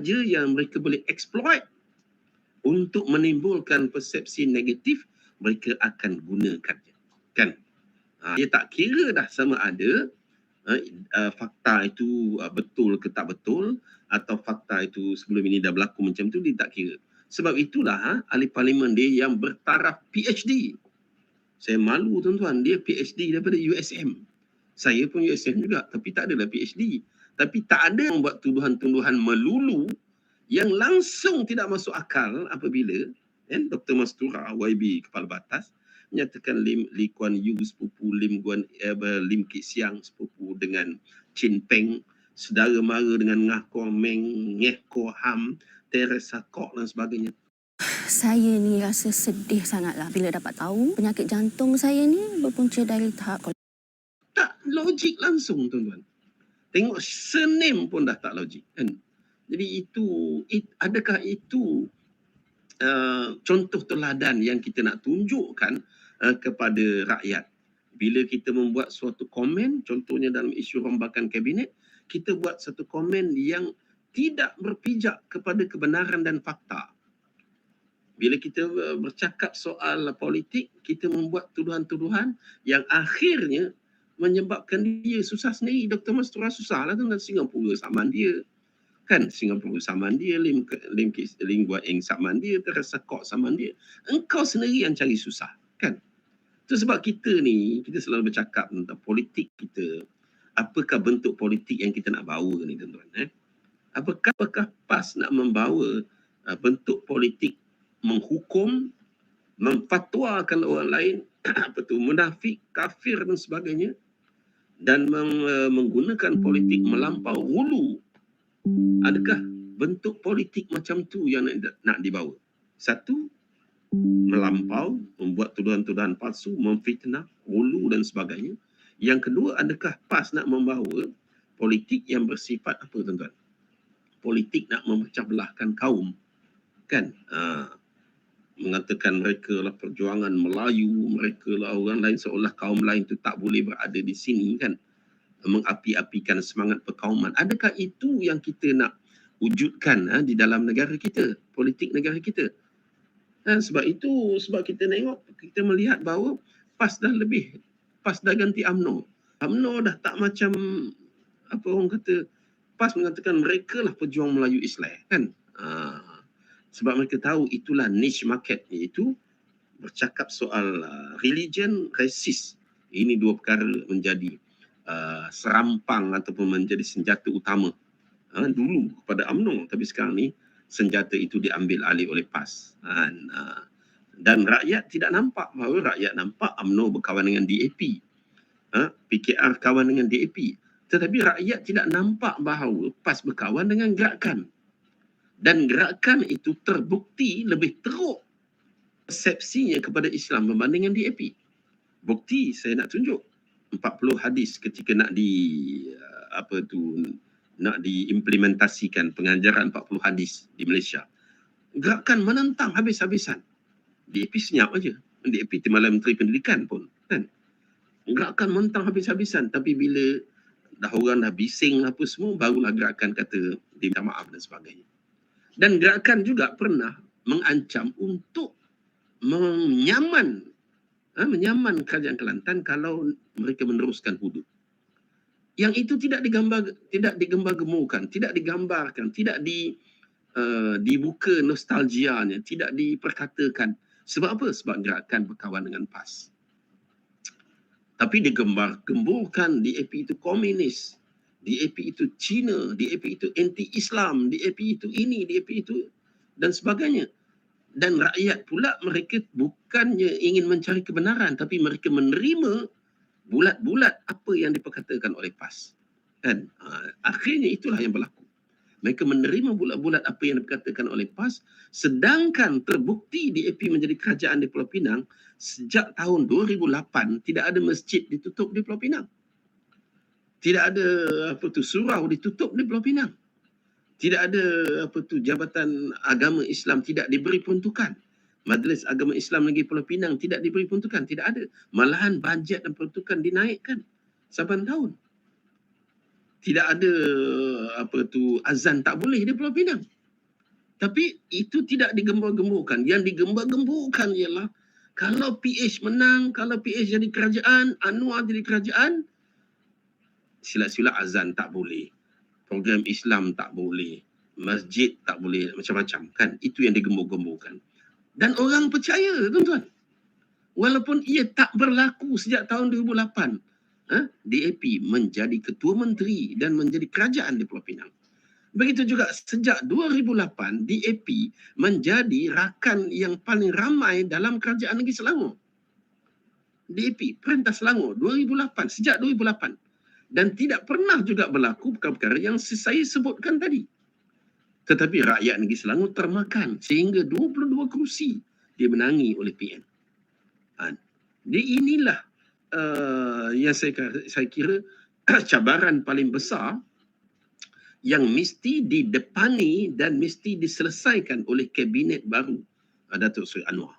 yang mereka boleh exploit untuk menimbulkan persepsi negatif, mereka akan gunakannya. Kan? Dia tak kira dah sama ada fakta itu betul ke tak betul, atau fakta itu sebelum ini dah berlaku macam tu, dia tak kira. Sebab itulah ahli parlimen dia yang bertaraf PhD. Saya malu tuan-tuan, dia PhD daripada USM. Saya pun USM juga, tapi tak adalah PhD. Tapi tak ada membuat tuduhan-tuduhan melulu yang langsung tidak masuk akal apabila Dr. Mastura YB Kepala Batas menyatakan Lee Kuan Yew sepupu Lim Kit Siang sepupu dengan Chin Peng, saudara mara dengan Ngah Kuo Meng, Ngeh Ko Ham, Teresa Kok dan sebagainya. Saya ni rasa sedih sangatlah bila dapat tahu penyakit jantung saya ni berpunca dari tahap tak logik langsung tuan-tuan. Tengok surname pun dah tak logik kan. Jadi adakah itu contoh teladan yang kita nak tunjukkan kepada rakyat? Bila kita membuat suatu komen, contohnya dalam isu rombakan kabinet, kita buat satu komen yang tidak berpijak kepada kebenaran dan fakta. Bila kita bercakap soal politik, kita membuat tuduhan-tuduhan yang akhirnya menyebabkan dia susah sendiri. Dr. Mastura susah lah dengan Singapura saman dia. Kan Singapura saman dia, Lim Guat Eng saman dia, Teresa Kok saman dia. Engkau sendiri yang cari susah. Kan? Itu sebab kita ni, kita selalu bercakap tentang politik kita. Apakah bentuk politik yang kita nak bawa ni tuan-tuan? Apakah PAS nak membawa bentuk politik menghukum, memfatwakan orang lain, munafik, kafir dan sebagainya, dan menggunakan politik melampau hulu? Adakah bentuk politik macam tu yang nak dibawa? Satu, melampau, membuat tuduhan-tuduhan palsu, memfitnah, hulu dan sebagainya. Yang kedua, adakah PAS nak membawa politik yang bersifat apa tuan-tuan? Politik nak memecah belahkan kaum. Kan? Mengatakan mereka lah perjuangan Melayu, mereka lah orang lain, seolah kaum lain tu tak boleh berada di sini kan, mengapi-apikan semangat perkauman. Adakah itu yang kita nak wujudkan di dalam negara kita, politik negara kita? Sebab kita melihat bahawa PAS dah ganti UMNO. UMNO dah tak macam apa orang kata, PAS mengatakan mereka lah pejuang Melayu Islam kan. Sebab mereka tahu itulah niche market, iaitu bercakap soal religion, rasis. Ini dua perkara menjadi serampang ataupun menjadi senjata utama dulu kepada UMNO, tapi sekarang ni senjata itu diambil alih oleh PAS. Dan rakyat tidak nampak, bahawa rakyat nampak UMNO berkawan dengan DAP. PKR kawan dengan DAP. Tetapi rakyat tidak nampak bahawa PAS berkawan dengan Gerakan. Dan Gerakan itu terbukti lebih teruk persepsinya kepada Islam berbanding dengan DAP. Bukti saya nak tunjuk. 40 hadis ketika nak diimplementasikan pengajaran 40 hadis di Malaysia. Gerakan menentang habis-habisan. DAP senyap aja. DAP Timbalan Menteri Pendidikan pun kan. Gerakan menentang habis-habisan, tapi bila orang dah bising apa semua, barulah Gerakan kata dia minta maaf dan sebagainya. Dan Gerakan juga pernah mengancam untuk menyaman kerajaan Kelantan kalau mereka meneruskan hudud. Yang itu tidak digembar-gemurkan, tidak digambarkan, tidak dibuka nostalgianya, tidak diperkatakan. Sebab apa? Sebab Gerakan berkawan dengan PAS. Tapi digembar-gemburkan DAP itu komunis, DAP itu Cina, DAP itu anti-Islam, DAP itu ini, DAP itu dan sebagainya. Dan rakyat pula mereka bukannya ingin mencari kebenaran, tapi mereka menerima bulat-bulat apa yang diperkatakan oleh PAS. Kan? Akhirnya itulah yang berlaku. Mereka menerima bulat-bulat apa yang diperkatakan oleh PAS, sedangkan terbukti DAP menjadi kerajaan di Pulau Pinang sejak tahun 2008 tidak ada masjid ditutup di Pulau Pinang. Tidak ada surau ditutup di Pulau Pinang. Tidak ada Jabatan Agama Islam tidak diberi peruntukan. Majlis Agama Islam Negeri Pulau Pinang tidak diberi peruntukan, tidak ada. Malahan bajet dan peruntukan dinaikkan saban tahun. tidak ada azan tak boleh di Pulau Pinang. Tapi itu tidak digembar-gemburkan. Yang digembar-gemburkan ialah kalau PH menang, kalau PH jadi kerajaan, Anwar jadi kerajaan, silat-silat azan tak boleh. Program Islam tak boleh. Masjid tak boleh, macam-macam kan. Itu yang digembur-gemburkan. Dan orang percaya, tuan-tuan. Walaupun ia tak berlaku sejak tahun 2008, DAP menjadi ketua menteri dan menjadi kerajaan di Pulau Pinang. Begitu juga sejak 2008, DAP menjadi rakan yang paling ramai dalam kerajaan negeri Selangor. DAP, Perintah Selangor 2008, sejak 2008. Dan tidak pernah juga berlaku perkara-perkara yang saya sebutkan tadi. Tetapi rakyat negeri Selangor termakan sehingga 22 kerusi dimenangi oleh PN. Jadi inilah yang saya kira cabaran paling besar yang mesti didepani dan mesti diselesaikan oleh kabinet baru Datuk Seri Anwar.